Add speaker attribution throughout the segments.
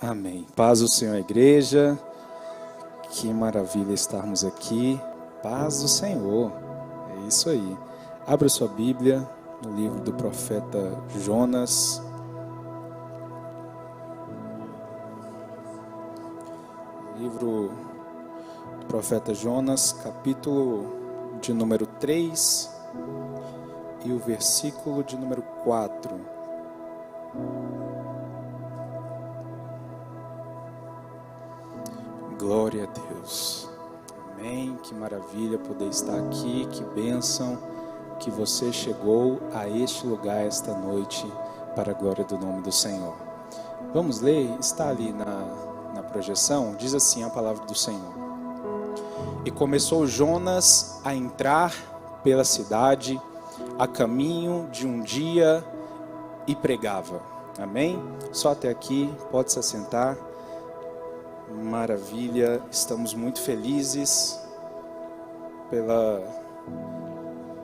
Speaker 1: Amém. Paz do Senhor, igreja. Que maravilha estarmos aqui. Paz do Senhor. É isso aí. Abra sua Bíblia no livro do profeta Jonas. Livro do profeta Jonas, capítulo de número 3 e o versículo de número 4. Glória a Deus. Amém. Que maravilha poder estar aqui. Que bênção que você chegou a este lugar esta noite para a glória do nome do Senhor. Vamos ler? Está ali na projeção. Diz assim a palavra do Senhor. E começou Jonas a entrar pela cidade a caminho de um dia e pregava. Amém? Só até aqui. Pode se assentar. Maravilha, estamos muito felizes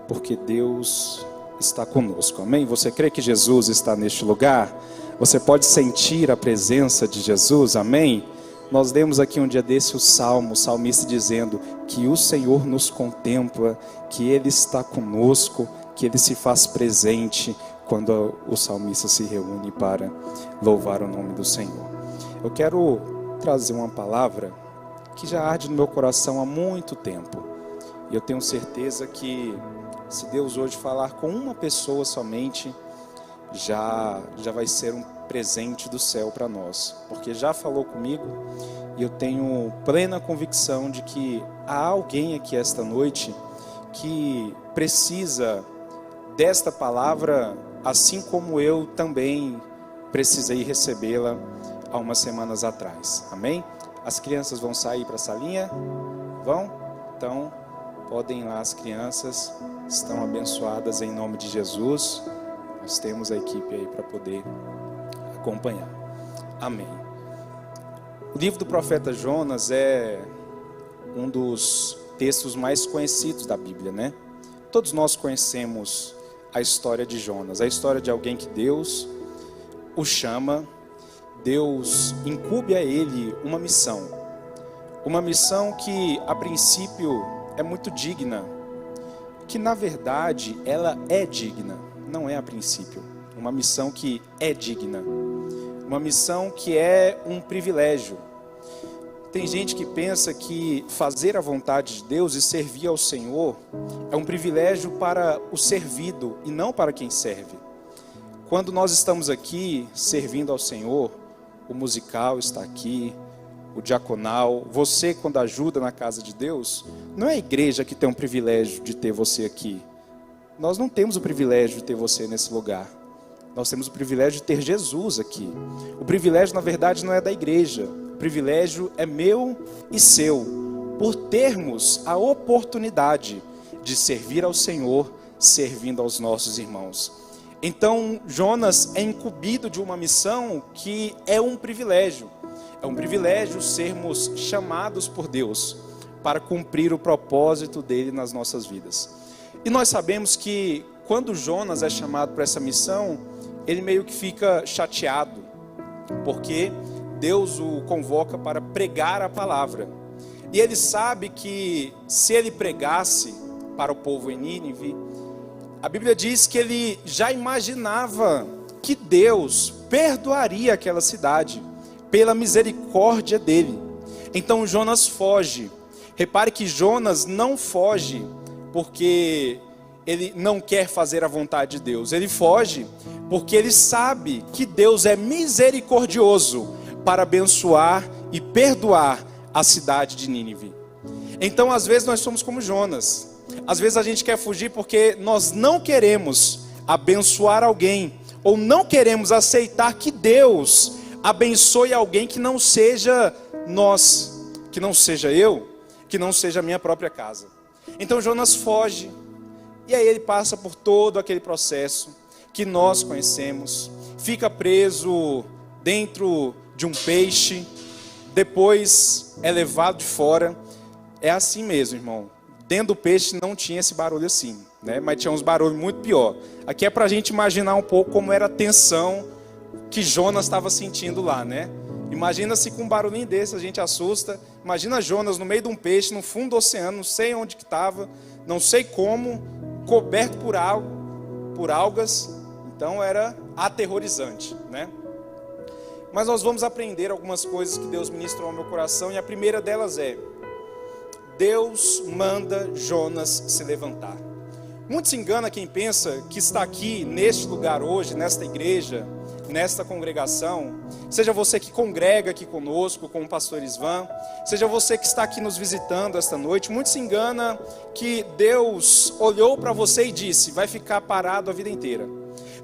Speaker 1: porque Deus está conosco, amém? Você crê que Jesus está neste lugar? Você pode sentir a presença de Jesus, amém? Nós lemos aqui um dia desse o salmista dizendo que o Senhor nos contempla, que Ele está conosco, que Ele se faz presente quando o salmista se reúne para louvar o nome do Senhor. Eu quero trazer uma palavra que já arde no meu coração há muito tempo. E eu tenho certeza que se Deus hoje falar com uma pessoa somente, já vai ser um presente do céu para nós. Porque já falou comigo e eu tenho plena convicção de que há alguém aqui esta noite que precisa desta palavra, assim como eu também precisei recebê-la há umas semanas atrás, amém? As crianças vão sair para a salinha? Vão? Então, podem ir lá, as crianças estão abençoadas em nome de Jesus. Nós temos a equipe aí para poder acompanhar, amém. O livro do profeta Jonas é um dos textos mais conhecidos da Bíblia, né? Todos nós conhecemos a história de Jonas, a história de alguém que Deus o chama. Deus incube a ele uma missão que a princípio é muito digna, que na verdade ela é digna, não é a princípio, uma missão que é digna, uma missão que é um privilégio. Tem gente que pensa que fazer a vontade de Deus e servir ao Senhor é um privilégio para o servido e não para quem serve. Quando nós estamos aqui servindo ao Senhor, o musical está aqui, o diaconal, você quando ajuda na casa de Deus, não é a igreja que tem um privilégio de ter você aqui. Nós não temos o privilégio de ter você nesse lugar. Nós temos o privilégio de ter Jesus aqui. O privilégio, na verdade, não é da igreja. O privilégio é meu e seu, por termos a oportunidade de servir ao Senhor, servindo aos nossos irmãos. Então, Jonas é incumbido de uma missão que é um privilégio. É um privilégio sermos chamados por Deus para cumprir o propósito dele nas nossas vidas. E nós sabemos que quando Jonas é chamado para essa missão, ele meio que fica chateado, porque Deus o convoca para pregar a palavra. E ele sabe que se ele pregasse para o povo em Nínive, a Bíblia diz que ele já imaginava que Deus perdoaria aquela cidade pela misericórdia dele. Então Jonas foge. Repare que Jonas não foge porque ele não quer fazer a vontade de Deus. Ele foge porque ele sabe que Deus é misericordioso para abençoar e perdoar a cidade de Nínive. Então às vezes nós somos como Jonas. Às vezes a gente quer fugir porque nós não queremos abençoar alguém, ou não queremos aceitar que Deus abençoe alguém que não seja nós, que não seja eu, que não seja a minha própria casa. Então Jonas foge, e aí ele passa por todo aquele processo que nós conhecemos, fica preso dentro de um peixe, depois é levado de fora. É assim mesmo, irmão. Dentro do peixe não tinha esse barulho assim, né? Mas tinha uns barulhos muito pior. Aqui é para a gente imaginar um pouco como era a tensão que Jonas estava sentindo lá, né? Imagina se com um barulhinho desse a gente assusta. Imagina Jonas no meio de um peixe, no fundo do oceano, não sei onde que estava, não sei como, coberto por algas. Então era aterrorizante, né? Mas nós vamos aprender algumas coisas que Deus ministrou ao meu coração, e a primeira delas é: Deus manda Jonas se levantar. Muito se engana quem pensa que está aqui neste lugar hoje, nesta igreja, nesta congregação, seja você que congrega aqui conosco, com o pastor Isvan, seja você que está aqui nos visitando esta noite, muito se engana que Deus olhou para você e disse: vai ficar parado a vida inteira.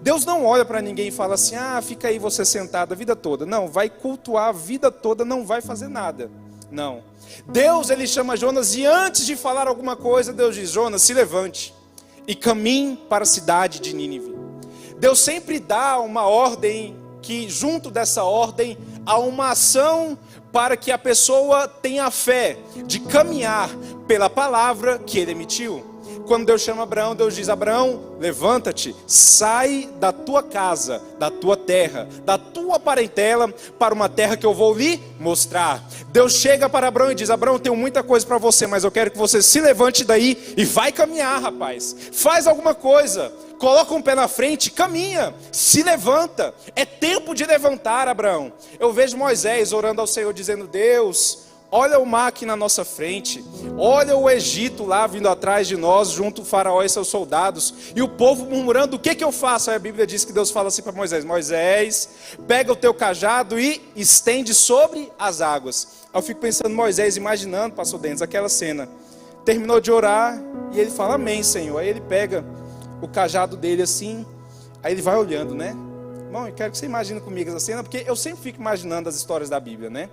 Speaker 1: Deus não olha para ninguém e fala assim: fica aí você sentado a vida toda. Não, vai cultuar a vida toda, não vai fazer nada. Não. Deus, ele chama Jonas e antes de falar alguma coisa, Deus diz: Jonas, se levante e caminhe para a cidade de Nínive. Deus sempre dá uma ordem, que junto dessa ordem há uma ação para que a pessoa tenha a fé de caminhar pela palavra que ele emitiu. Quando Deus chama Abraão, Deus diz: Abraão, levanta-te, sai da tua casa, da tua terra, da tua parentela, para uma terra que eu vou lhe mostrar. Deus chega para Abraão e diz: Abraão, eu tenho muita coisa para você, mas eu quero que você se levante daí e vai caminhar, rapaz. Faz alguma coisa, coloca um pé na frente, caminha, se levanta. É tempo de levantar, Abraão. Eu vejo Moisés orando ao Senhor, dizendo: Deus, olha o mar aqui na nossa frente, olha o Egito lá vindo atrás de nós, junto ao faraó e seus soldados, e o povo murmurando: o que eu faço? Aí a Bíblia diz que Deus fala assim para Moisés: Moisés, pega o teu cajado e estende sobre as águas. Aí eu fico pensando, Moisés, imaginando, pastor Denis, aquela cena, terminou de orar, e ele fala: amém, Senhor. Aí ele pega o cajado dele assim, aí ele vai olhando, né? Bom, eu quero que você imagine comigo essa cena, porque eu sempre fico imaginando as histórias da Bíblia, né?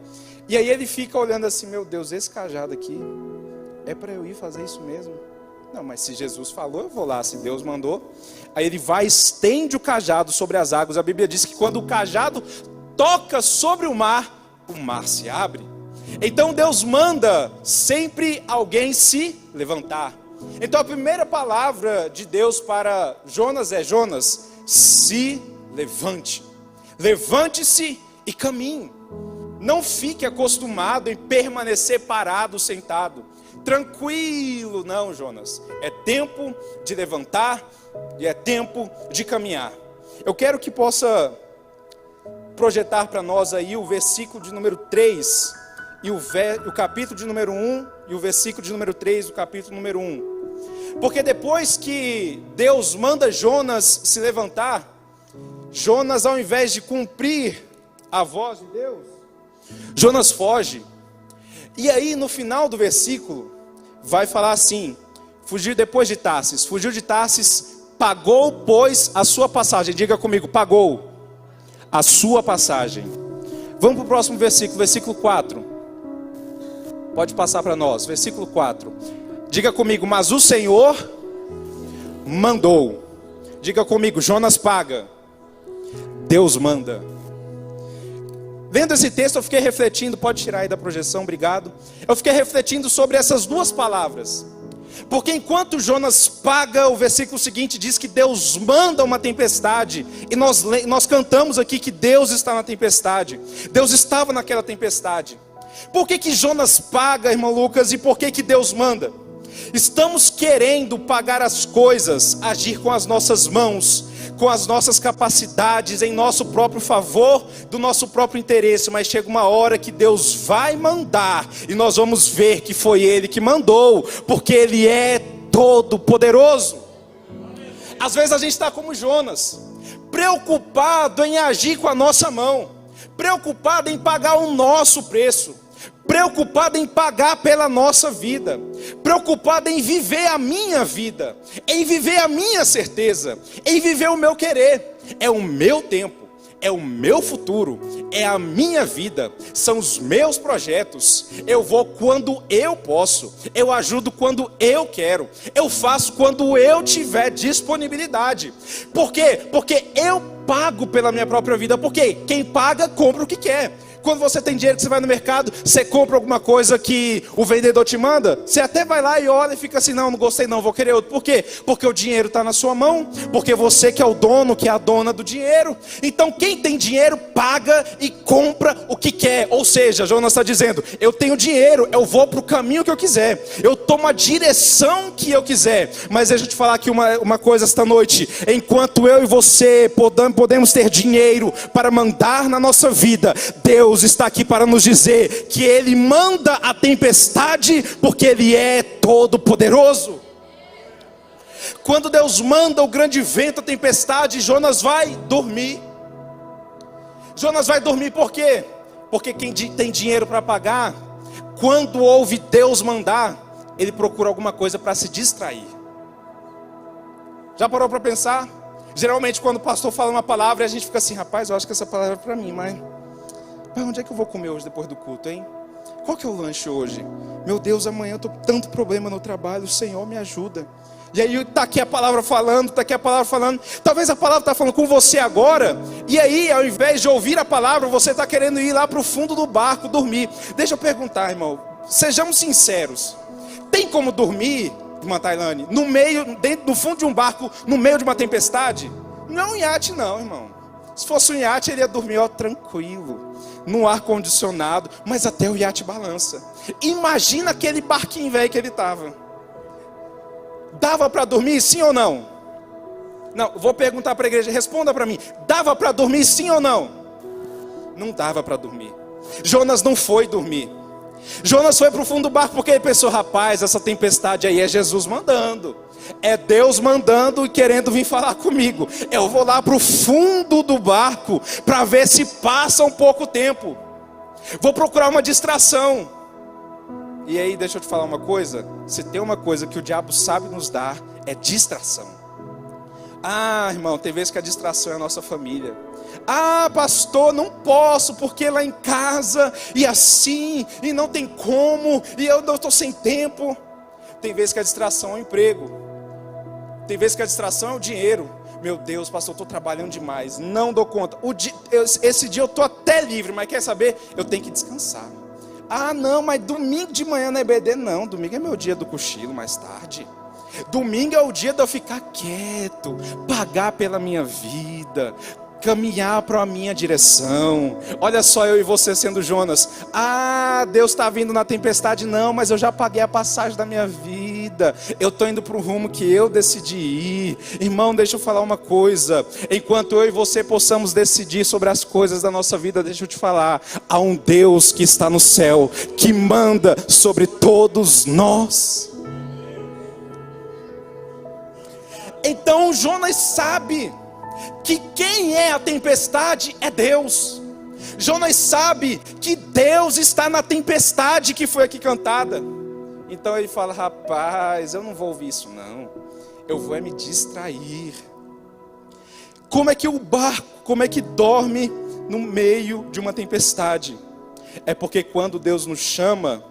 Speaker 1: E aí ele fica olhando assim: meu Deus, esse cajado aqui, é para eu ir fazer isso mesmo? Não, mas se Jesus falou, eu vou lá, se Deus mandou. Aí ele vai, estende o cajado sobre as águas. A Bíblia diz que quando o cajado toca sobre o mar se abre. Então Deus manda sempre alguém se levantar. Então a primeira palavra de Deus para Jonas é: Jonas, se levante. Levante-se e caminhe. Não fique acostumado em permanecer parado, sentado. Tranquilo, não, Jonas. É tempo de levantar e é tempo de caminhar. Eu quero que possa projetar para nós aí o versículo de número 3 e o capítulo de número 1 e o versículo de número 3 do capítulo número 1. Porque depois que Deus manda Jonas se levantar, Jonas, ao invés de cumprir a voz de Deus, Jonas foge. E aí no final do versículo vai falar assim: fugiu depois de Tarsis, fugiu de Tarsis, pagou, pois, a sua passagem. Diga comigo: pagou a sua passagem. Vamos para o próximo versículo, versículo 4. Pode passar para nós, versículo 4. Diga comigo: mas o Senhor mandou. Diga comigo: Jonas paga, Deus manda. Vendo esse texto eu fiquei refletindo, pode tirar aí da projeção, obrigado. Eu fiquei refletindo sobre essas duas palavras. Porque enquanto Jonas paga, o versículo seguinte diz que Deus manda uma tempestade. E nós cantamos aqui que Deus está na tempestade. Deus estava naquela tempestade. Por que Jonas paga, irmão Lucas, e por que Deus manda? Estamos querendo pagar as coisas, agir com as nossas mãos, com as nossas capacidades, em nosso próprio favor, do nosso próprio interesse. Mas chega uma hora que Deus vai mandar, e nós vamos ver que foi Ele que mandou, porque Ele é todo poderoso. Às vezes a gente está como Jonas, preocupado em agir com a nossa mão, preocupado em pagar o nosso preço, preocupado em pagar pela nossa vida, preocupado em viver a minha vida, em viver a minha certeza, em viver o meu querer. É o meu tempo, é o meu futuro, é a minha vida, são os meus projetos. Eu vou quando eu posso, eu ajudo quando eu quero, eu faço quando eu tiver disponibilidade. Por quê? Porque eu pago pela minha própria vida. Porque quem paga compra o que quer. Quando você tem dinheiro que você vai no mercado, você compra alguma coisa que o vendedor te manda, você até vai lá e olha e fica assim, não gostei não, vou querer outro. Por quê? Porque o dinheiro está na sua mão, porque você que é o dono, que é a dona do dinheiro. Então quem tem dinheiro paga e compra o que quer. Ou seja, Jonas está dizendo, eu tenho dinheiro, eu vou para o caminho que eu quiser, eu tomo a direção que eu quiser. Mas deixa eu te falar aqui uma coisa esta noite. Enquanto eu e você podemos ter dinheiro para mandar na nossa vida, Deus está aqui para nos dizer que Ele manda a tempestade, porque Ele é todo poderoso. Quando Deus manda o grande vento, a tempestade, Jonas vai dormir. Jonas vai dormir por quê? Porque quem tem dinheiro para pagar, quando ouve Deus mandar, ele procura alguma coisa para se distrair. Já parou para pensar? Geralmente quando o pastor fala uma palavra, a gente fica assim, rapaz, eu acho que essa palavra é para mim, mas onde é que eu vou comer hoje depois do culto, hein? Qual que é o lanche hoje? Meu Deus, amanhã eu estou com tanto problema no trabalho, o Senhor me ajuda. E aí está aqui a palavra falando, está aqui a palavra falando. Talvez a palavra está falando com você agora. E aí, ao invés de ouvir a palavra, você está querendo ir lá para o fundo do barco, dormir. Deixa eu perguntar, irmão. Sejamos sinceros. Tem como dormir, irmã Tailane, no fundo de um barco, no meio de uma tempestade? Não é um iate não, irmão. Se fosse um iate, ele ia dormir tranquilo, no ar-condicionado. Mas até o iate balança. Imagina aquele barquinho velho que ele estava. Dava para dormir, sim ou não? Não, vou perguntar para a igreja, responda para mim. Dava para dormir, sim ou não? Não dava para dormir. Jonas não foi dormir. Jonas foi para o fundo do barco porque ele pensou, rapaz, essa tempestade aí é Jesus mandando. É Deus mandando e querendo vir falar comigo. Eu vou lá para o fundo do barco para ver se passa um pouco tempo. Vou procurar uma distração. E aí, deixa eu te falar uma coisa. Se tem uma coisa que o diabo sabe nos dar, é distração. Ah, irmão, tem vezes que a distração é a nossa família. Ah, pastor, não posso, porque lá em casa, e assim, e não tem como, e eu não estou sem tempo. Tem vezes que a distração é o emprego. Tem vezes que a distração é o dinheiro. Meu Deus, pastor, eu estou trabalhando demais, não dou conta. Esse dia eu estou até livre, mas quer saber? Eu tenho que descansar. Ah, não, mas domingo de manhã na EBD, não. Domingo é meu dia do cochilo, mais tarde. Domingo é o dia de eu ficar quieto, pagar pela minha vida, caminhar para a minha direção. Olha só eu e você sendo Jonas. Ah, Deus está vindo na tempestade. Não, mas eu já paguei a passagem da minha vida. Eu estou indo para o rumo que eu decidi ir. Irmão, deixa eu falar uma coisa. Enquanto eu e você possamos decidir sobre as coisas da nossa vida, deixa eu te falar. Há um Deus que está no céu, que manda sobre todos nós. Então Jonas sabe que quem é a tempestade é Deus. Jonas sabe que Deus está na tempestade que foi aqui cantada. Então ele fala, rapaz, eu não vou ouvir isso não. Eu vou me distrair. Como é que o barco, como é que dorme no meio de uma tempestade? É porque quando Deus nos chama,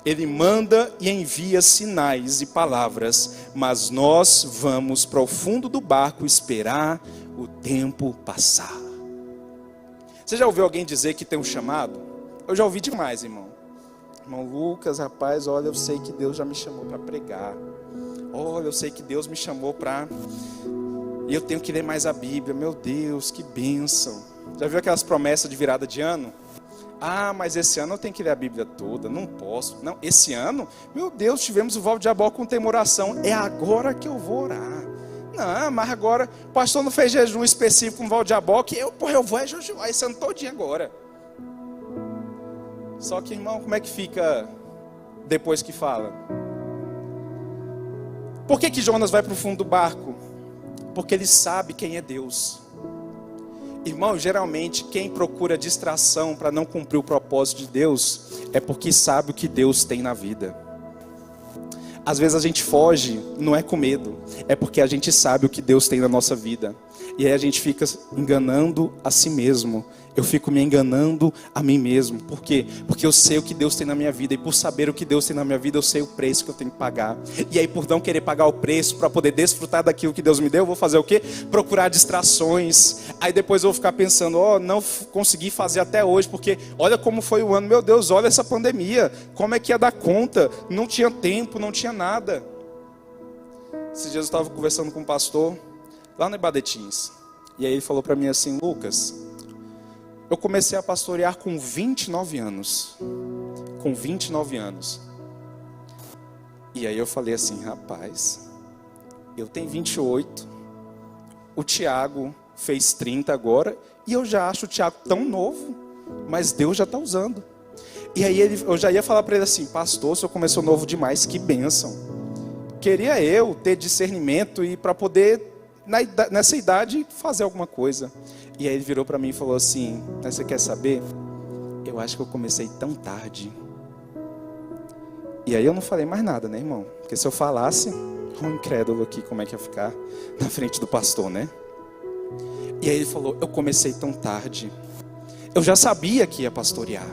Speaker 1: Ele manda e envia sinais e palavras, mas nós vamos para o fundo do barco esperar o tempo passar. Você já ouviu alguém dizer que tem um chamado? Eu já ouvi demais, irmão. Irmão Lucas, rapaz, olha, eu sei que Deus já me chamou para pregar. Olha, eu sei que Deus me chamou para... E eu tenho que ler mais a Bíblia. Meu Deus, que bênção. Já viu aquelas promessas de virada de ano? Ah, mas esse ano eu tenho que ler a Bíblia toda, não posso. Não, esse ano, meu Deus, tivemos o Valdiabó com tema oração. É agora que eu vou orar. Não, mas agora, o pastor não fez jejum específico com o Valdiabó, que eu vou jejuar esse ano todinho agora. Só que, irmão, como é que fica depois que fala? Por que Jonas vai para o fundo do barco? Porque ele sabe quem é Deus. Irmão, geralmente quem procura distração para não cumprir o propósito de Deus é porque sabe o que Deus tem na vida. Às vezes a gente foge, não é com medo, é porque a gente sabe o que Deus tem na nossa vida. E aí a gente fica enganando a si mesmo. Eu fico me enganando a mim mesmo. Por quê? Porque eu sei o que Deus tem na minha vida. E por saber o que Deus tem na minha vida, eu sei o preço que eu tenho que pagar. E aí por não querer pagar o preço para poder desfrutar daquilo que Deus me deu, eu vou fazer o quê? Procurar distrações. Aí depois eu vou ficar pensando, não consegui fazer até hoje, porque olha como foi o ano. Meu Deus, olha essa pandemia. Como é que ia dar conta? Não tinha tempo, não tinha nada. Esses dias eu estava conversando com um pastor lá no Ibadetins. E aí ele falou para mim assim: Lucas, eu comecei a pastorear com 29 anos. Com 29 anos. E aí eu falei assim: rapaz, eu tenho 28. O Tiago fez 30 agora. E eu já acho o Tiago tão novo. Mas Deus já está usando. E aí eu já ia falar para ele assim: pastor, o senhor começou novo demais, que bênção. Queria eu ter discernimento e para poder, nessa idade, fazer alguma coisa. E aí ele virou para mim e falou assim: mas você quer saber? Eu acho que eu comecei tão tarde. E aí eu não falei mais nada, né, irmão? Porque se eu falasse, um incrédulo aqui, como é que ia ficar na frente do pastor, né? E aí ele falou: eu comecei tão tarde. Eu já sabia que ia pastorear.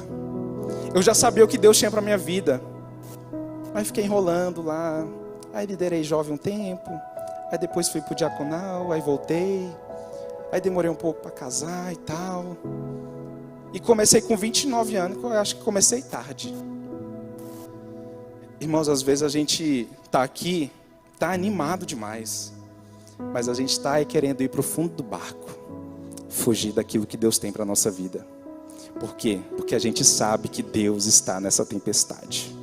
Speaker 1: Eu já sabia o que Deus tinha para minha vida. Mas fiquei enrolando lá. Aí liderei jovem um tempo. Aí depois fui pro diaconal, aí voltei. Aí demorei um pouco para casar e tal. E comecei com 29 anos, eu acho que comecei tarde. Irmãos, às vezes a gente tá aqui, tá animado demais. Mas a gente tá aí querendo ir pro fundo do barco. Fugir daquilo que Deus tem para nossa vida. Por quê? Porque a gente sabe que Deus está nessa tempestade.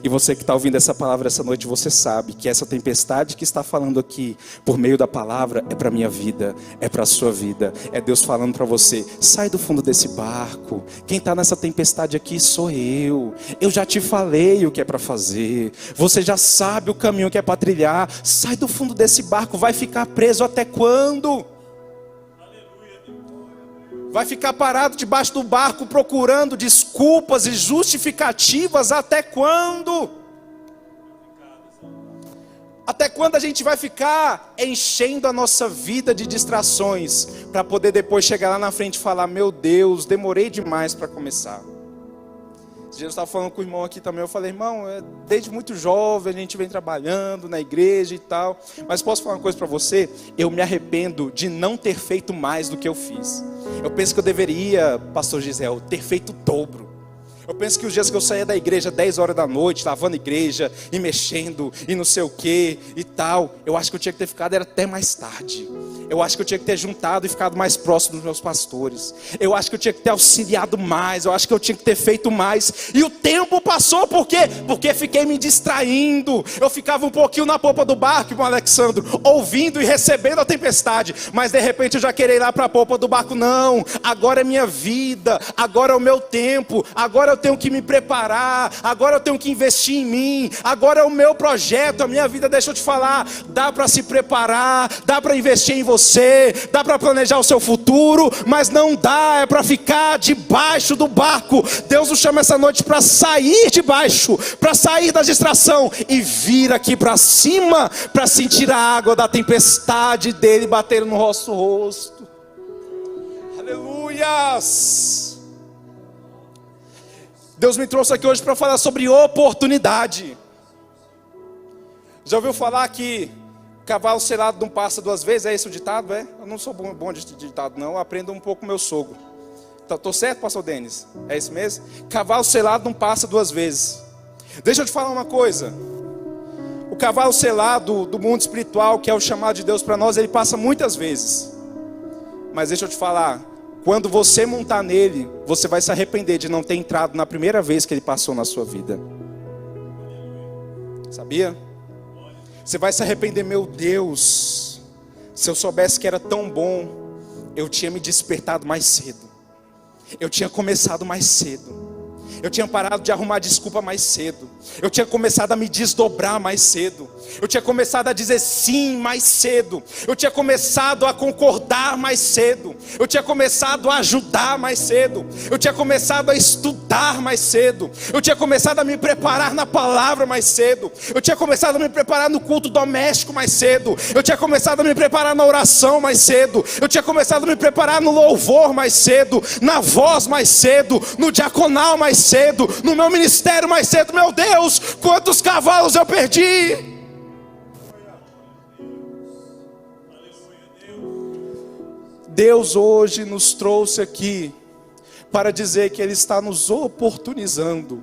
Speaker 1: E você que está ouvindo essa palavra essa noite, você sabe que essa tempestade que está falando aqui, por meio da palavra, é para a minha vida, é para a sua vida. É Deus falando para você: sai do fundo desse barco. Quem está nessa tempestade aqui sou eu. Eu já te falei o que é para fazer. Você já sabe o caminho que é para trilhar. Sai do fundo desse barco. Vai ficar preso até quando? Vai ficar parado debaixo do barco procurando desculpas e justificativas até quando? Até quando a gente vai ficar enchendo a nossa vida de distrações para poder depois chegar lá na frente e falar: meu Deus, demorei demais para começar. Esse dia eu estava falando com o irmão aqui também. Eu falei: irmão, desde muito jovem a gente vem trabalhando na igreja e tal. Mas posso falar uma coisa para você? Eu me arrependo de não ter feito mais do que eu fiz. Eu penso que eu deveria, pastor Gisele, ter feito o dobro. Eu penso que os dias que eu saía da igreja 10 horas da noite, lavando a igreja e mexendo e não sei o que e tal, eu acho que eu tinha que ter ficado até mais tarde. Eu acho que eu tinha que ter juntado e ficado mais próximo dos meus pastores. Eu acho que eu tinha que ter auxiliado mais. Eu acho que eu tinha que ter feito mais. E o tempo passou, por quê? Porque fiquei me distraindo. Eu ficava um pouquinho na popa do barco, irmão Alexandro, ouvindo e recebendo a tempestade. Mas de repente eu já queria ir lá para a popa do barco. Não, agora é minha vida. Agora é o meu tempo. Agora eu tenho que me preparar. Agora eu tenho que investir em mim. Agora é o meu projeto, a minha vida. Deixa eu te falar, dá para se preparar, dá para investir em você, dá para planejar o seu futuro, mas não dá, é para ficar debaixo do barco. Deus nos chama essa noite para sair de baixo, para sair da distração e vir aqui para cima, para sentir a água da tempestade dele bater no nosso rosto. Aleluias! Deus me trouxe aqui hoje para falar sobre oportunidade. Já ouviu falar que cavalo selado não passa duas vezes? É esse o ditado, é? Eu não sou bom de ditado, não. Eu aprendo um pouco com meu sogro. Estou certo, pastor Denis? É isso mesmo? Cavalo selado não passa duas vezes. Deixa eu te falar uma coisa. O cavalo selado do mundo espiritual, que é o chamado de Deus para nós, ele passa muitas vezes. Mas deixa eu te falar, quando você montar nele, você vai se arrepender de não ter entrado na primeira vez que ele passou na sua vida. Sabia? Você vai se arrepender: meu Deus, se eu soubesse que era tão bom, eu tinha me despertado mais cedo. Eu tinha começado mais cedo. Eu tinha parado de arrumar desculpa mais cedo. Eu tinha começado a me desdobrar mais cedo. Eu tinha começado a dizer sim mais cedo. Eu tinha começado a concordar mais cedo. Eu tinha começado a ajudar mais cedo. Eu tinha começado a estudar mais cedo. Eu tinha começado a me preparar na palavra mais cedo. Eu tinha começado a me preparar no culto doméstico mais cedo. Eu tinha começado a me preparar na oração mais cedo. Eu tinha começado a me preparar no louvor mais cedo, na voz mais cedo, no diaconal mais cedo, no meu ministério mais cedo. Meu Deus, quantos cavalos eu perdi! Deus hoje nos trouxe aqui para dizer que Ele está nos oportunizando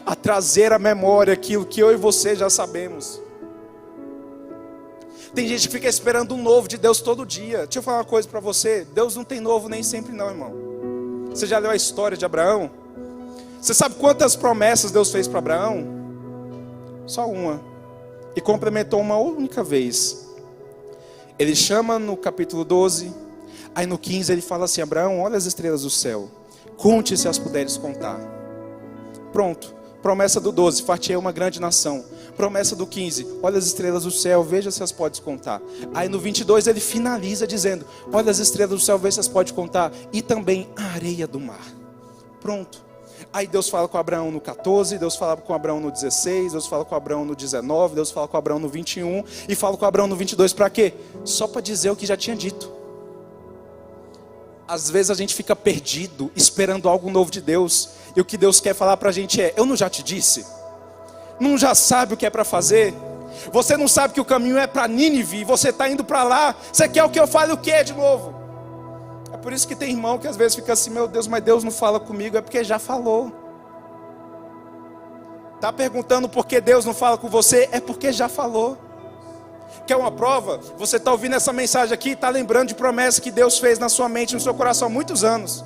Speaker 1: a trazer à memória aquilo que eu e você já sabemos. Tem gente que fica esperando um novo de Deus todo dia. Deixa eu falar uma coisa para você: Deus não tem novo nem sempre não, irmão. Você já leu a história de Abraão? Você sabe quantas promessas Deus fez para Abraão? Só uma. E complementou uma única vez. Ele chama no capítulo 12. Aí no 15 ele fala assim: Abraão, olha as estrelas do céu, conte se as puderes contar. Pronto. Promessa do 12, far-te-ei uma grande nação. Promessa do 15, olha as estrelas do céu, veja se as podes contar. Aí no 22 ele finaliza dizendo: olha as estrelas do céu, veja se as podes contar. E também a areia do mar. Pronto. Aí Deus fala com Abraão no 14, Deus fala com Abraão no 16, Deus fala com Abraão no 19, Deus fala com Abraão no 21 e fala com Abraão no 22 para quê? Só para dizer o que já tinha dito. Às vezes a gente fica perdido, esperando algo novo de Deus. E o que Deus quer falar para a gente é: eu não já te disse? Não já sabe o que é para fazer? Você não sabe que o caminho é para Nínive, você está indo para lá. Você quer o que eu fale o que de novo? É por isso que tem irmão que às vezes fica assim: meu Deus, mas Deus não fala comigo. É porque já falou. Está perguntando por que Deus não fala com você? É porque já falou. Quer uma prova? Você está ouvindo essa mensagem aqui e está lembrando de promessas que Deus fez na sua mente, no seu coração há muitos anos.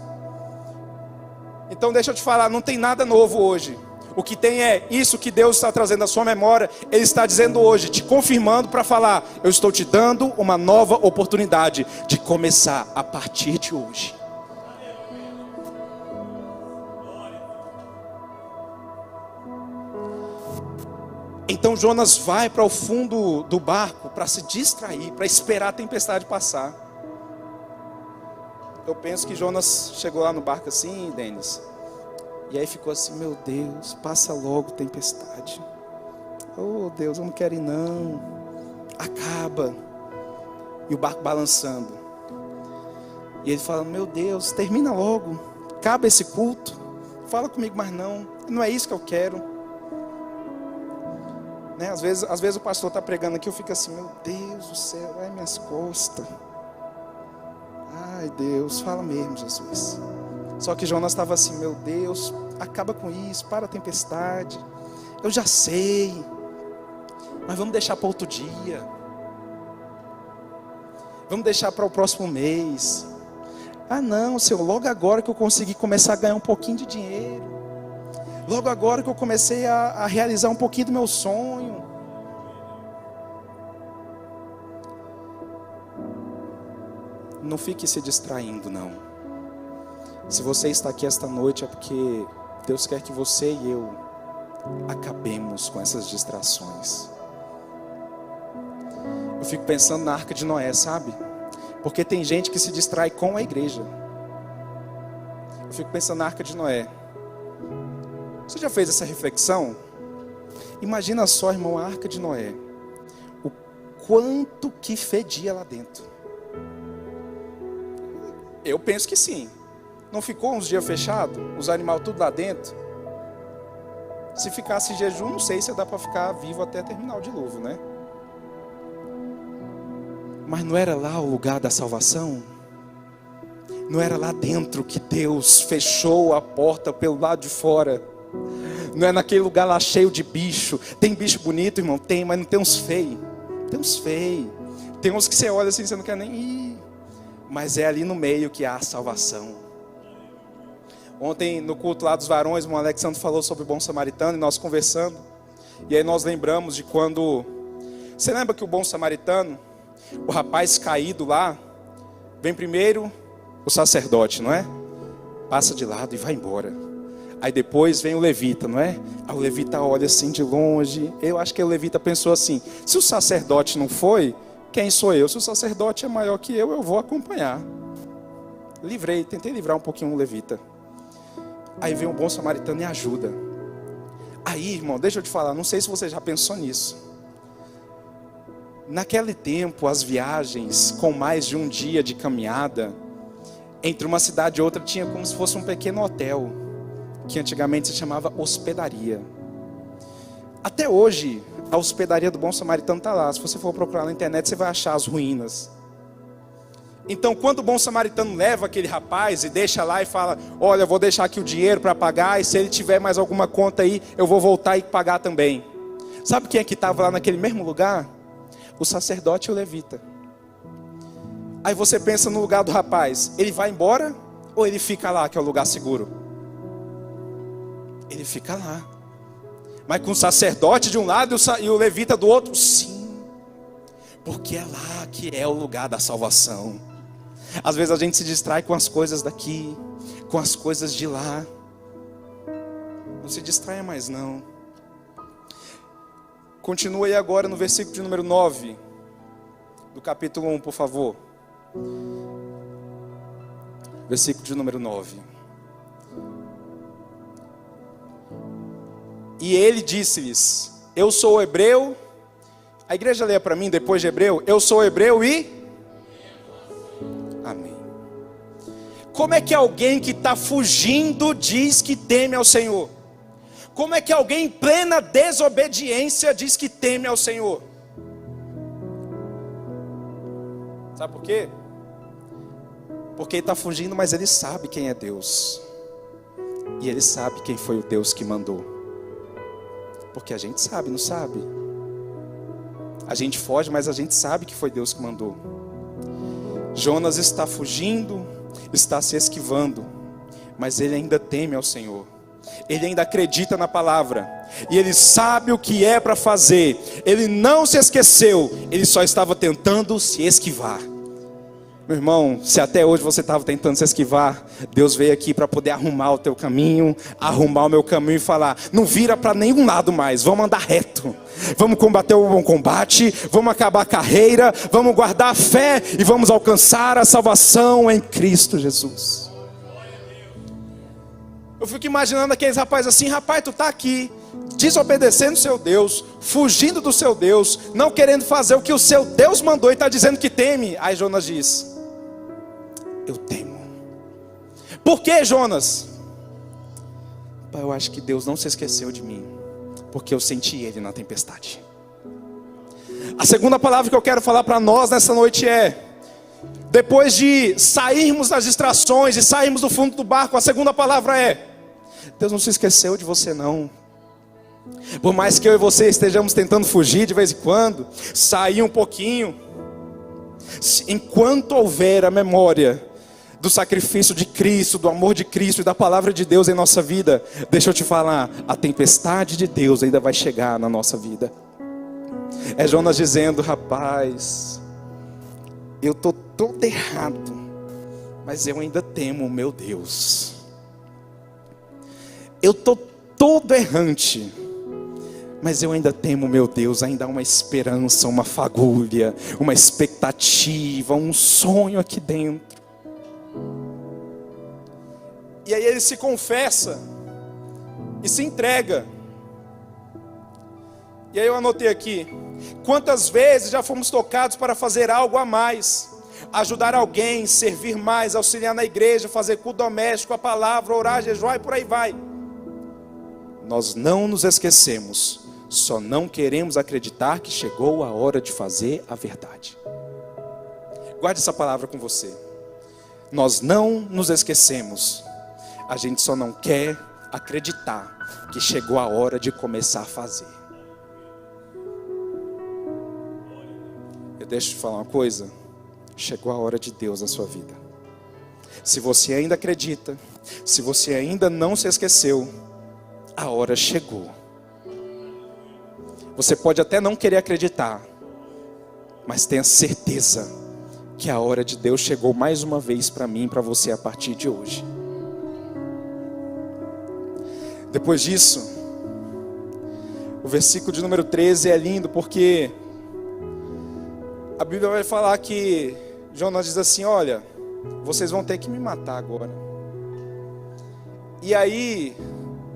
Speaker 1: Então deixa eu te falar, não tem nada novo hoje. O que tem é isso que Deus está trazendo à sua memória. Ele está dizendo hoje, te confirmando para falar: eu estou te dando uma nova oportunidade de começar a partir de hoje. Então Jonas vai para o fundo do barco para se distrair, para esperar a tempestade passar. Eu penso que Jonas chegou lá no barco assim, Denis, e aí ficou assim: meu Deus, passa logo tempestade. Oh Deus, eu não quero ir não. Acaba. E o barco balançando. E ele fala: meu Deus, termina logo. Acaba esse culto. Fala comigo mais não. Não é isso que eu quero. Né? Às vezes o pastor está pregando aqui, eu fico assim: meu Deus do céu, ai minhas costas. Ai Deus, fala mesmo, Jesus. Só que Jonas estava assim: meu Deus, acaba com isso, para a tempestade. Eu já sei, mas vamos deixar para outro dia. Vamos deixar para o próximo mês. Ah não, Senhor, logo agora que eu consegui começar a ganhar um pouquinho de dinheiro. Logo agora que eu comecei a realizar um pouquinho do meu sonho. Não fique se distraindo, não. Se você está aqui esta noite é porque Deus quer que você e eu acabemos com essas distrações. Eu fico pensando na Arca de Noé, sabe? Porque tem gente que se distrai com a igreja. Eu fico pensando na Arca de Noé. Você já fez essa reflexão? Imagina só, irmão, a Arca de Noé. O quanto que fedia lá dentro. Eu penso que sim. Não ficou uns dias fechado? Os animais tudo lá dentro? Se ficasse em jejum, não sei se dá para ficar vivo até terminar o dilúvio, né? Mas não era lá o lugar da salvação? Não era lá dentro que Deus fechou a porta pelo lado de fora? Não é naquele lugar lá cheio de bicho? Tem bicho bonito, irmão? Tem, mas não tem uns feios. Tem uns feios. Tem uns que você olha assim, você não quer nem ir. Mas é ali no meio que há a salvação. Ontem no culto lá dos varões, o Alexandre falou sobre o bom samaritano e nós conversando. E aí nós lembramos de quando... Você lembra que o bom samaritano, o rapaz caído lá, vem primeiro o sacerdote, não é? Passa de lado e vai embora. Aí depois vem o levita, não é? Aí o levita olha assim de longe. Eu acho que o levita pensou assim: se o sacerdote não foi, quem sou eu? Se o sacerdote é maior que eu vou acompanhar. Tentei livrar um pouquinho o levita. Aí vem um bom samaritano e ajuda. Aí, irmão, deixa eu te falar, não sei se você já pensou nisso. Naquele tempo, as viagens com mais de um dia de caminhada, entre uma cidade e outra, tinha como se fosse um pequeno hotel, que antigamente se chamava hospedaria. Até hoje, a hospedaria do Bom Samaritano está lá. Se você for procurar na internet, você vai achar as ruínas. Então, quando o Bom Samaritano leva aquele rapaz e deixa lá e fala: olha, eu vou deixar aqui o dinheiro para pagar, e se ele tiver mais alguma conta aí, eu vou voltar e pagar também. Sabe quem é que estava lá naquele mesmo lugar? O sacerdote e o levita. Aí você pensa no lugar do rapaz: ele vai embora ou ele fica lá, que é o lugar seguro? Ele fica lá. Mas com o sacerdote de um lado e o levita do outro? Sim. Porque é lá que é o lugar da salvação. Às vezes a gente se distrai com as coisas daqui, com as coisas de lá. Não se distraia mais não. Continua aí agora no versículo de número 9 do capítulo 1, por favor. Versículo de número 9. E ele disse-lhes: eu sou hebreu. A igreja leia para mim depois de hebreu: eu sou hebreu e... Amém. Como é que alguém que está fugindo diz que teme ao Senhor? Como é que alguém em plena desobediência diz que teme ao Senhor? Sabe por quê? Porque ele está fugindo, mas ele sabe quem é Deus. E ele sabe quem foi o Deus que mandou. Porque a gente sabe, não sabe? A gente foge, mas a gente sabe que foi Deus que mandou. Jonas está fugindo, está se esquivando, mas ele ainda teme ao Senhor. Ele ainda acredita na palavra. E ele sabe o que é para fazer. Ele não se esqueceu. Ele só estava tentando se esquivar. Meu irmão, se até hoje você estava tentando se esquivar, Deus veio aqui para poder arrumar o teu caminho, arrumar o meu caminho e falar: não vira para nenhum lado mais, vamos andar reto, vamos combater o bom combate, vamos acabar a carreira, vamos guardar a fé e vamos alcançar a salvação em Cristo Jesus. Eu fico imaginando aqueles rapazes assim: rapaz, tu tá aqui desobedecendo o seu Deus, fugindo do seu Deus, não querendo fazer o que o seu Deus mandou e está dizendo que teme. Aí Jonas diz: eu temo. Por que, Jonas? Pai, eu acho que Deus não se esqueceu de mim, porque eu senti Ele na tempestade. A segunda palavra que eu quero falar para nós nessa noite é: depois de sairmos das distrações e sairmos do fundo do barco, a segunda palavra é: Deus não se esqueceu de você não. Por mais que eu e você estejamos tentando fugir de vez em quando, sair um pouquinho, enquanto houver a memória do sacrifício de Cristo, do amor de Cristo e da palavra de Deus em nossa vida, deixa eu te falar, a tempestade de Deus ainda vai chegar na nossa vida. É Jonas dizendo: rapaz, eu estou todo errado, mas eu ainda temo o meu Deus. Eu estou todo errante, mas eu ainda temo o meu Deus. Ainda há uma esperança, uma fagulha, uma expectativa, um sonho aqui dentro. E aí ele se confessa e se entrega. E aí eu anotei aqui: quantas vezes já fomos tocados para fazer algo a mais, ajudar alguém, servir mais, auxiliar na igreja, fazer culto doméstico, a palavra, orar, jejuar e por aí vai. Nós não nos esquecemos, só não queremos acreditar que chegou a hora de fazer a verdade. Guarde essa palavra com você. Nós não nos esquecemos, a gente só não quer acreditar que chegou a hora de começar a fazer. Deixa eu te falar uma coisa: chegou a hora de Deus na sua vida. Se você ainda acredita, se você ainda não se esqueceu, a hora chegou. Você pode até não querer acreditar, mas tenha certeza que a hora de Deus chegou mais uma vez para mim e para você a partir de hoje. Depois disso, o versículo de número 13 é lindo, porque a Bíblia vai falar que Jonas diz assim: olha, vocês vão ter que me matar agora. E aí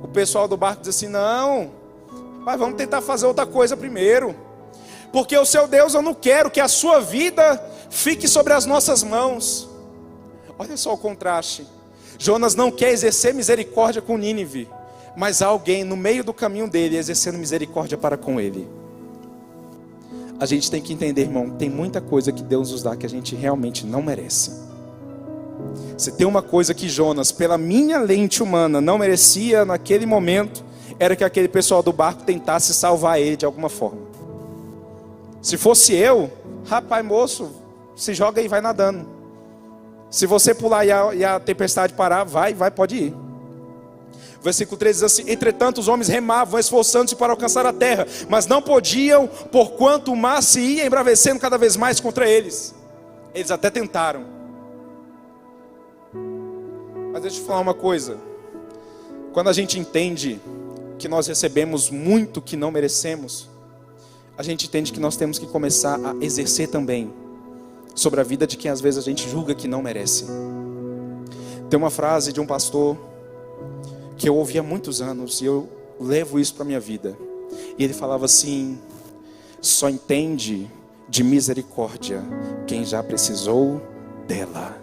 Speaker 1: o pessoal do barco diz assim: não, mas vamos tentar fazer outra coisa primeiro, porque o seu Deus, eu não quero que a sua vida fique sobre as nossas mãos. Olha só o contraste. Jonas não quer exercer misericórdia com Nínive, mas há alguém no meio do caminho dele exercendo misericórdia para com ele. A gente tem que entender, irmão, tem muita coisa que Deus nos dá que a gente realmente não merece. Se tem uma coisa que Jonas, pela minha lente humana, não merecia naquele momento, era que aquele pessoal do barco tentasse salvar ele de alguma forma. Se fosse eu, rapaz, moço, se joga aí, vai nadando. Se você pular e a tempestade parar, vai, pode ir. O versículo 13 diz assim: entretanto os homens remavam, esforçando-se para alcançar a terra, mas não podiam, porquanto o mar se ia embravecendo cada vez mais contra eles. Eles até tentaram. Mas deixa eu te falar uma coisa. Quando a gente entende que nós recebemos muito que não merecemos, a gente entende que nós temos que começar a exercer também sobre a vida de quem às vezes a gente julga que não merece. Tem uma frase de um pastor que eu ouvi há muitos anos e eu levo isso para a minha vida. E ele falava assim: só entende de misericórdia quem já precisou dela.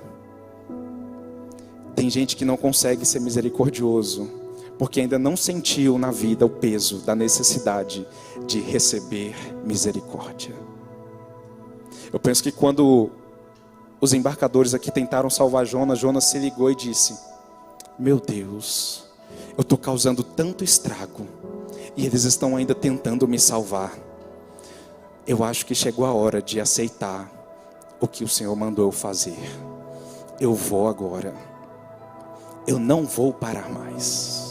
Speaker 1: Tem gente que não consegue ser misericordioso porque ainda não sentiu na vida o peso da necessidade de receber misericórdia. Eu penso que quando os embarcadores aqui tentaram salvar Jonas, Jonas se ligou e disse: meu Deus, eu estou causando tanto estrago e eles estão ainda tentando me salvar. Eu acho que chegou a hora de aceitar o que o Senhor mandou eu fazer. Eu vou agora. Eu não vou parar mais.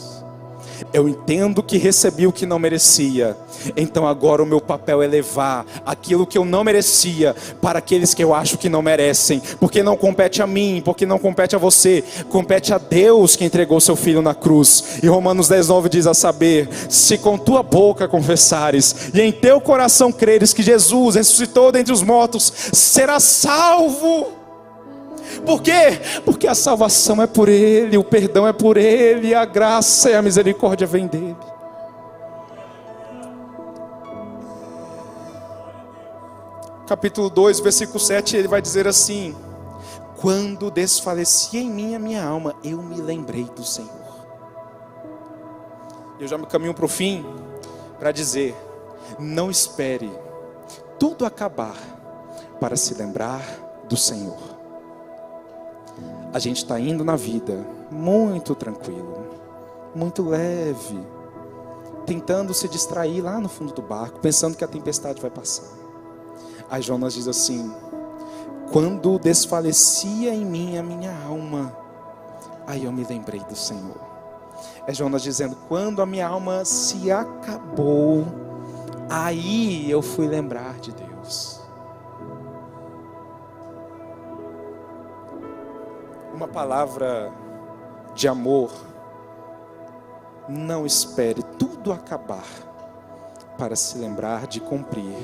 Speaker 1: Eu entendo que recebi o que não merecia. Então agora o meu papel é levar aquilo que eu não merecia para aqueles que eu acho que não merecem. Porque não compete a mim, porque não compete a você, compete a Deus que entregou seu Filho na cruz. E Romanos 10:9 diz a saber: se com tua boca confessares e em teu coração creres que Jesus ressuscitou dentre os mortos, serás salvo. Por quê? Porque a salvação é por Ele, o perdão é por Ele, a graça e a misericórdia vem dEle. Capítulo 2, versículo 7, ele vai dizer assim: quando desfalecia em mim a minha alma, eu me lembrei do Senhor. Eu já me caminho para o fim, para dizer: não espere tudo acabar para se lembrar do Senhor. A gente está indo na vida muito tranquilo, muito leve, tentando se distrair lá no fundo do barco, pensando que a tempestade vai passar. Aí Jonas diz assim: quando desfalecia em mim a minha alma, aí eu me lembrei do Senhor. É Jonas dizendo: quando a minha alma se acabou, aí eu fui lembrar de Deus. Uma palavra de amor: não espere tudo acabar para se lembrar de cumprir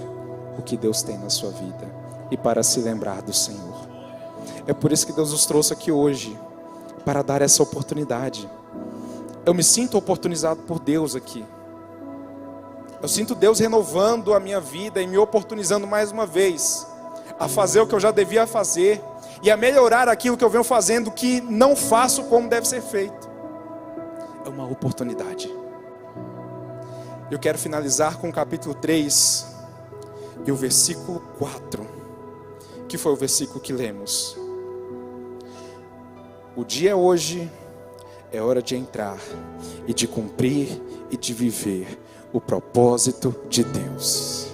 Speaker 1: o que Deus tem na sua vida e para se lembrar do Senhor. É por isso que Deus nos trouxe aqui hoje, para dar essa oportunidade. Eu me sinto oportunizado por Deus aqui. Eu sinto Deus renovando a minha vida e me oportunizando mais uma vez a fazer o que eu já devia fazer e a melhorar aquilo que eu venho fazendo que não faço como deve ser feito. É uma oportunidade. Eu quero finalizar com o capítulo 3 e o versículo 4, que foi o versículo que lemos. O dia é hoje, é hora de entrar e de cumprir e de viver o propósito de Deus.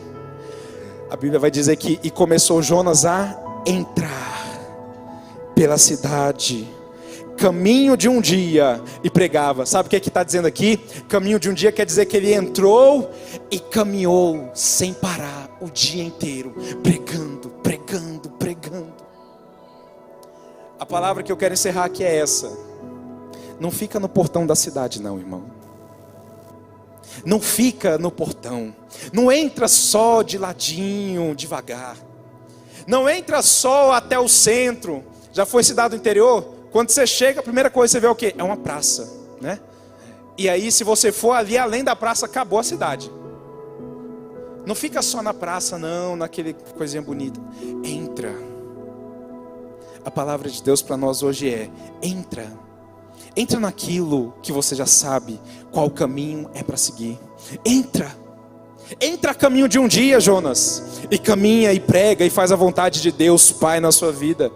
Speaker 1: A Bíblia vai dizer que e começou Jonas a entrar pela cidade, caminho de um dia, e pregava. Sabe o que está dizendo aqui? Caminho de um dia quer dizer que ele entrou e caminhou sem parar o dia inteiro, pregando, pregando, pregando. A palavra que eu quero encerrar aqui é essa: não fica no portão da cidade não, irmão. Não fica no portão. Não entra só de ladinho, devagar. Não entra só até o centro. Já foi cidade do interior? Quando você chega, a primeira coisa que você vê é o quê? É uma praça, né? E aí, se você for ali além da praça, acabou a cidade. Não fica só na praça, não, naquele coisinha bonita. Entra. A palavra de Deus para nós hoje é: entra. Entra naquilo que você já sabe qual caminho é para seguir. Entra. Entra caminho de um dia, Jonas, e caminha e prega e faz a vontade de Deus Pai na sua vida.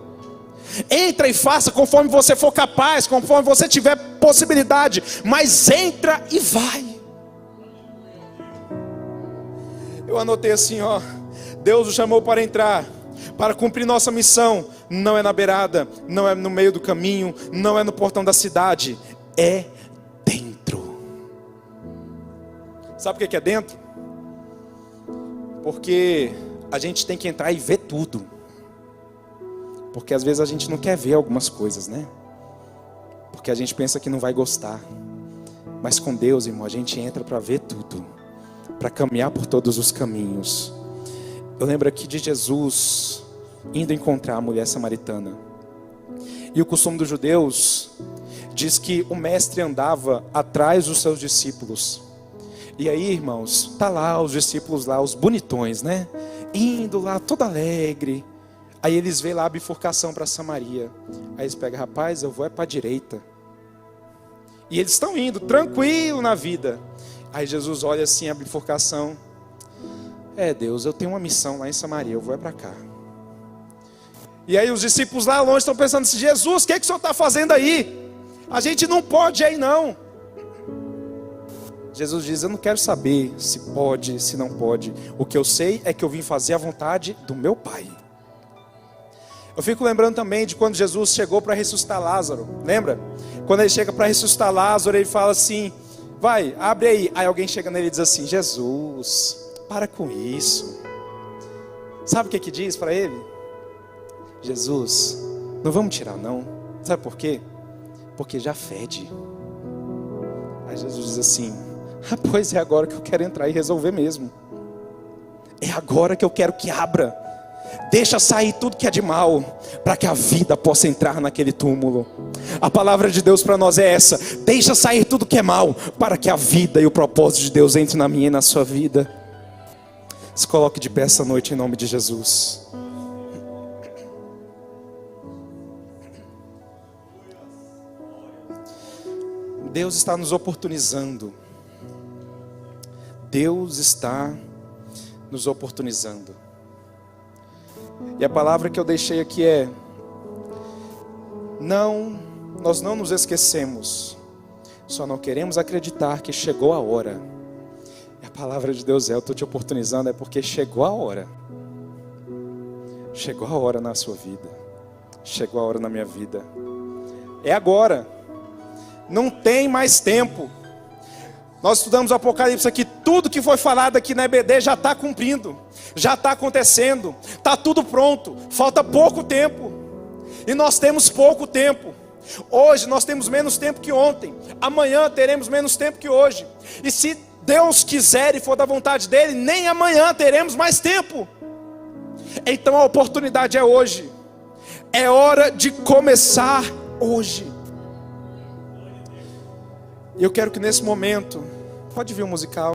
Speaker 1: Entra e faça conforme você for capaz, conforme você tiver possibilidade, mas entra e vai. Eu anotei assim, ó: Deus o chamou para entrar, para cumprir nossa missão. Não é na beirada, não é no meio do caminho, não é no portão da cidade, é dentro. Sabe o que é dentro? Porque a gente tem que entrar e ver tudo. Porque às vezes a gente não quer ver algumas coisas, né? Porque a gente pensa que não vai gostar. Mas com Deus, irmão, a gente entra para ver tudo, para caminhar por todos os caminhos. Eu lembro aqui de Jesus indo encontrar a mulher samaritana. E o costume dos judeus diz que o mestre andava atrás dos seus discípulos. E aí, irmãos, tá lá os discípulos lá, os bonitões, né? Indo lá, todo alegre. Aí eles veem lá a bifurcação para Samaria. Aí eles pegam: rapaz, eu vou para a direita. E eles estão indo, tranquilo na vida. Aí Jesus olha assim a bifurcação: Deus, eu tenho uma missão lá em Samaria, eu vou para cá. E aí os discípulos lá longe estão pensando assim: Jesus, o que o senhor está fazendo aí? A gente não pode ir aí não. Jesus diz: eu não quero saber se pode, se não pode. O que eu sei é que eu vim fazer a vontade do meu Pai. Eu fico lembrando também de quando Jesus chegou para ressuscitar Lázaro. Lembra? Quando ele chega para ressuscitar Lázaro, ele fala assim: vai, abre aí. Aí alguém chega nele e diz assim: Jesus, para com isso. Sabe o que diz para ele? Jesus, não vamos tirar não. Sabe por quê? Porque já fede. Aí Jesus diz assim: pois é agora que eu quero entrar e resolver mesmo. É agora que eu quero que abra. Deixa sair tudo que é de mal, para que a vida possa entrar naquele túmulo. A palavra de Deus para nós é essa: deixa sair tudo que é mal, para que a vida e o propósito de Deus entre na minha e na sua vida. Se coloque de pé essa noite em nome de Jesus. Deus está nos oportunizando. Deus está nos oportunizando. E a palavra que eu deixei aqui é: nós não nos esquecemos, só não queremos acreditar que chegou a hora. E a palavra de Deus eu estou te oportunizando, é porque chegou a hora. Chegou a hora na sua vida. Chegou a hora na minha vida. É agora. Não tem mais tempo. Nós estudamos o Apocalipse aqui. Tudo que foi falado aqui na EBD já está cumprindo, já está acontecendo, está tudo pronto. Falta pouco tempo. E nós temos pouco tempo. Hoje nós temos menos tempo que ontem. Amanhã teremos menos tempo que hoje. E se Deus quiser e for da vontade dele, nem amanhã teremos mais tempo. Então a oportunidade é hoje. É hora de começar hoje. E eu quero que nesse momento, pode vir o musical.